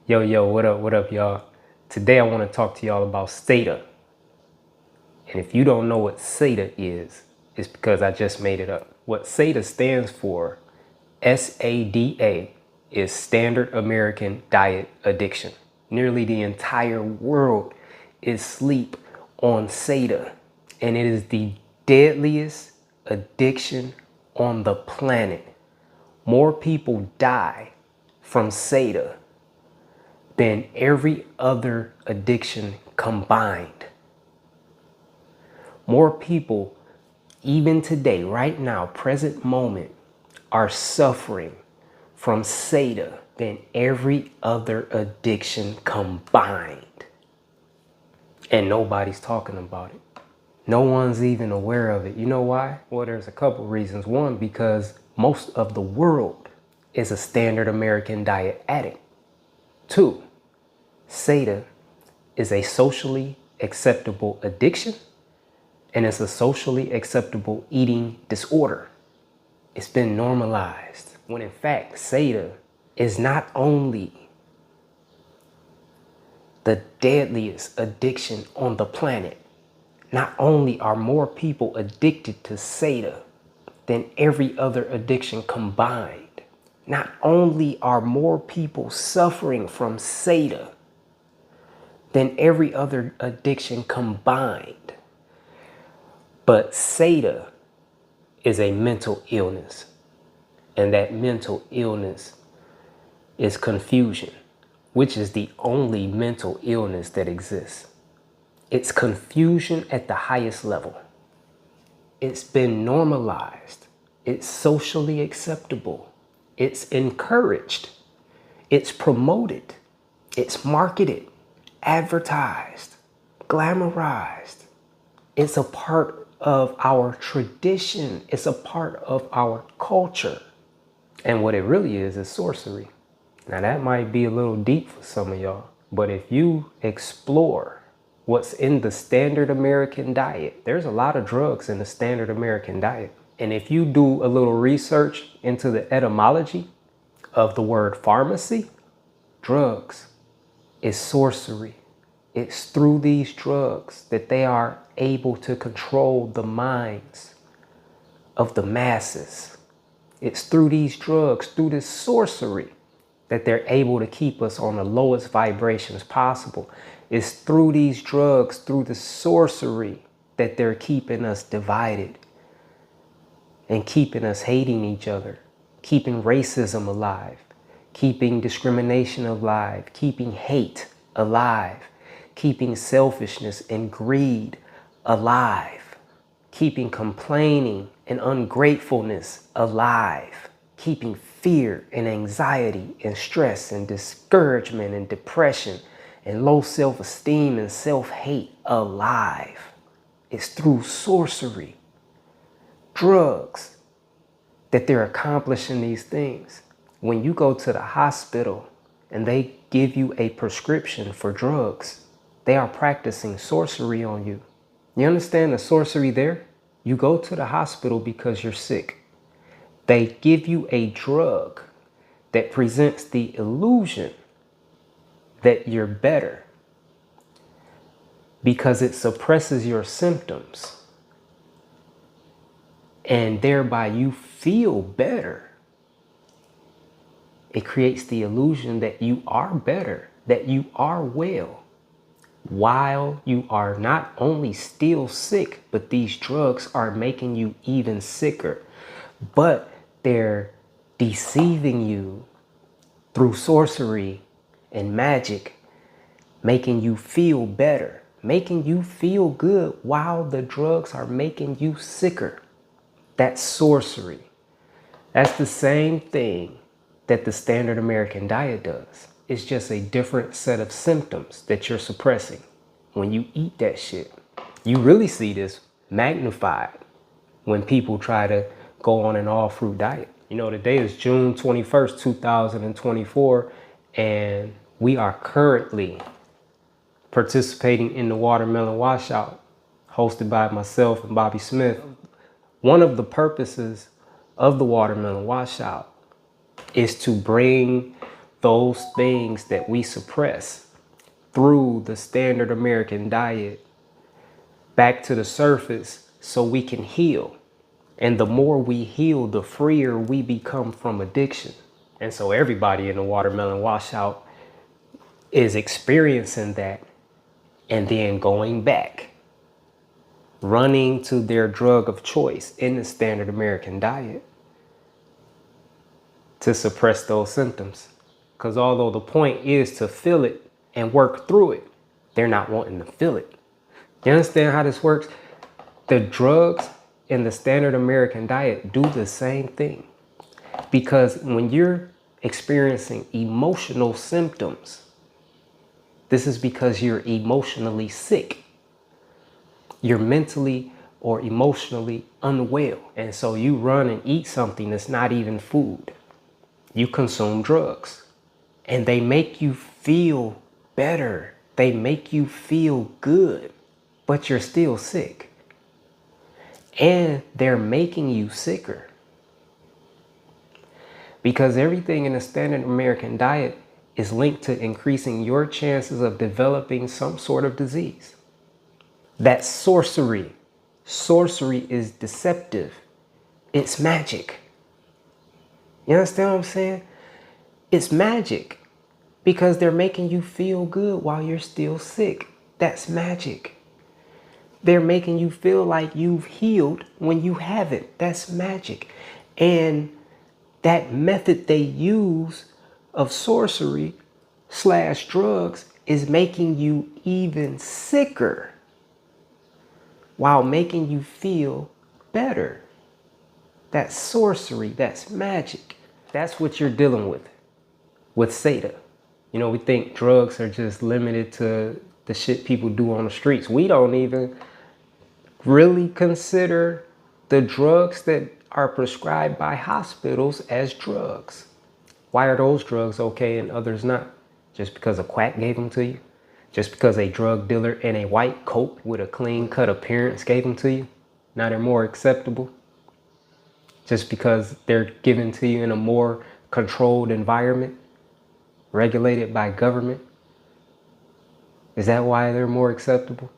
Yo, what up, y'all? Today I want to talk to y'all about SATA. And if you don't know what SATA is, it's because I just made it up. What SATA stands for, S-A-D-A, is Standard American Diet Addiction. Nearly the entire world is asleep on SATA. And it is the deadliest addiction on the planet. More people die from SATA than every other addiction combined. More people, even today, right now, present moment, are suffering from SATA than every other addiction combined. And nobody's talking about it. No one's even aware of it. You know why? Well, there's a couple reasons. One, because most of the world is a standard American diet addict. Two, SATA is a socially acceptable addiction, and it's a socially acceptable eating disorder. It's been normalized, when in fact SATA is not only the deadliest addiction on the planet. Not only are more people addicted to SATA than every other addiction combined, not only are more people suffering from SATA than every other addiction combined, but SATA is a mental illness. And that mental illness is confusion, which is the only mental illness that exists. It's confusion at the highest level. It's been normalized. It's socially acceptable. It's encouraged. It's promoted. It's marketed, advertised, glamorized. It's a part of our tradition. It's a part of our culture. And what it really is sorcery. Now that might be a little deep for some of y'all, but if you explore what's in the standard American diet, there's a lot of drugs in the standard American diet. And if you do a little research into the etymology of the word pharmacy, drugs is sorcery. It's through these drugs that they are able to control the minds of the masses. It's through these drugs, through this sorcery, that they're able to keep us on the lowest vibrations possible. It's through these drugs, through the sorcery, that they're keeping us divided and keeping us hating each other, keeping racism alive, keeping discrimination alive, keeping hate alive, keeping selfishness and greed alive, keeping complaining and ungratefulness alive, keeping fear and anxiety and stress and discouragement and depression and low self-esteem and self-hate alive. It's through sorcery, drugs, that they're accomplishing these things. When you go to the hospital and they give you a prescription for drugs, they are practicing sorcery on you. You understand the sorcery there? You go to the hospital because you're sick. They give you a drug that presents the illusion that you're better because it suppresses your symptoms, and thereby you feel better. It creates the illusion that you are better, that you are well, while you are not only still sick, but these drugs are making you even sicker. But they're deceiving you through sorcery and magic, making you feel better, making you feel good while the drugs are making you sicker. That's sorcery. That's the same thing that the standard American diet does. It's just a different set of symptoms that you're suppressing when you eat that shit. You really see this magnified when people try to go on an all fruit diet. You know, today is June 21st, 2024, and we are currently participating in the watermelon washout hosted by myself and Bobby Smith. One of the purposes of the watermelon washout is to bring those things that we suppress through the standard American diet back to the surface so we can heal. And the more we heal, the freer we become from addiction. And so everybody in the watermelon washout is experiencing that and then going back, running to their drug of choice in the standard American diet to suppress those symptoms. Because although the point is to feel it and work through it, they're not wanting to feel it. You understand how this works? The drugs in the standard American diet do the same thing. Because when you're experiencing emotional symptoms, this is because you're emotionally sick. You're mentally or emotionally unwell. And so you run and eat something that's not even food. You consume drugs. And they make you feel better. They make you feel good. But you're still sick. And they're making you sicker. Because everything in the standard American diet is linked to increasing your chances of developing some sort of disease. That's sorcery. Sorcery is deceptive. It's magic. You understand what I'm saying? It's magic because they're making you feel good while you're still sick. That's magic. They're making you feel like you've healed when you haven't. That's magic. And that method they use of sorcery / drugs is making you even sicker while making you feel better. That's sorcery. That's magic. That's what you're dealing with SADA. You know, we think drugs are just limited to the shit people do on the streets. We don't even really consider the drugs that are prescribed by hospitals as drugs. Why are those drugs okay and others not? Just because a quack gave them to you? Just because a drug dealer in a white coat with a clean cut appearance gave them to you? Now they're more acceptable? Just because they're given to you in a more controlled environment, regulated by government? Is that why they're more acceptable?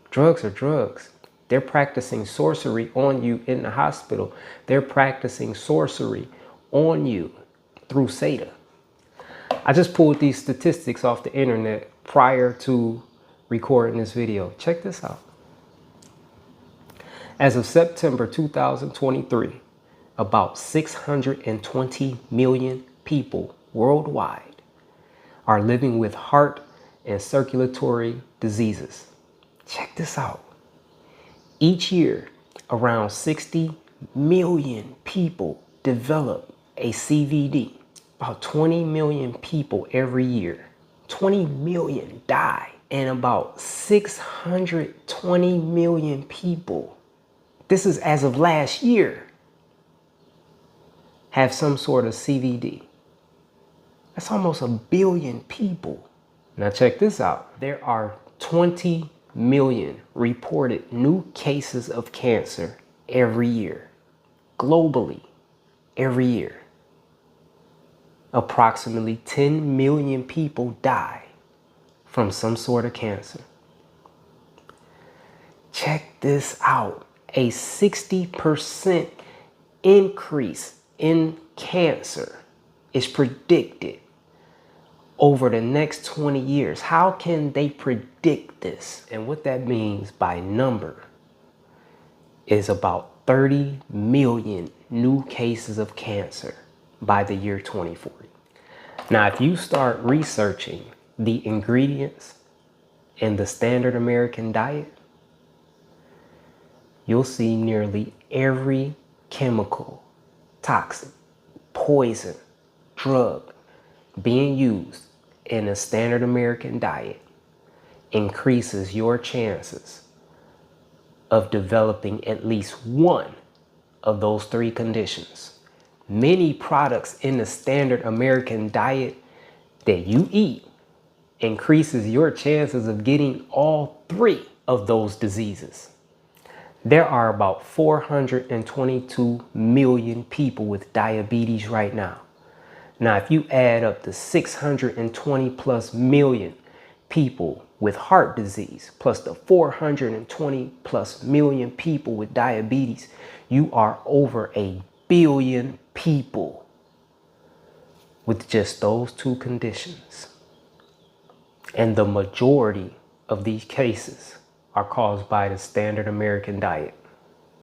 Drugs are drugs. They're practicing sorcery on you in the hospital. They're practicing sorcery on you through SATA. I just pulled these statistics off the internet prior to recording this video. Check this out. As of September 2023, about 620 million people worldwide are living with heart and circulatory diseases. Check this out. Each year, around 60 million people develop a CVD. About 20 million people every year. 20 million die. And about 620 million people, this is as of last year, have some sort of CVD. That's almost 1 billion people. Now check this out. There are 20 million reported new cases of cancer every year. Globally, every year. Approximately 10 million people die from some sort of cancer. Check this out. A 60% increase in cancer is predicted over the next 20 years. How can they predict this? And what that means by number is about 30 million new cases of cancer by the year 2040. Now, if you start researching the ingredients in the standard American diet, you'll see nearly every chemical, toxin, poison, drug being used in a standard American diet increases your chances of developing at least one of those 3 conditions. Many products in the standard American diet that you eat increases your chances of getting all 3 of those diseases. There are about 422 million people with diabetes right now. Now, if you add up the 620 plus million people with heart disease, plus the 420 plus million people with diabetes, you are over 1 billion people with just those two conditions. And the majority of these cases are caused by the standard American diet.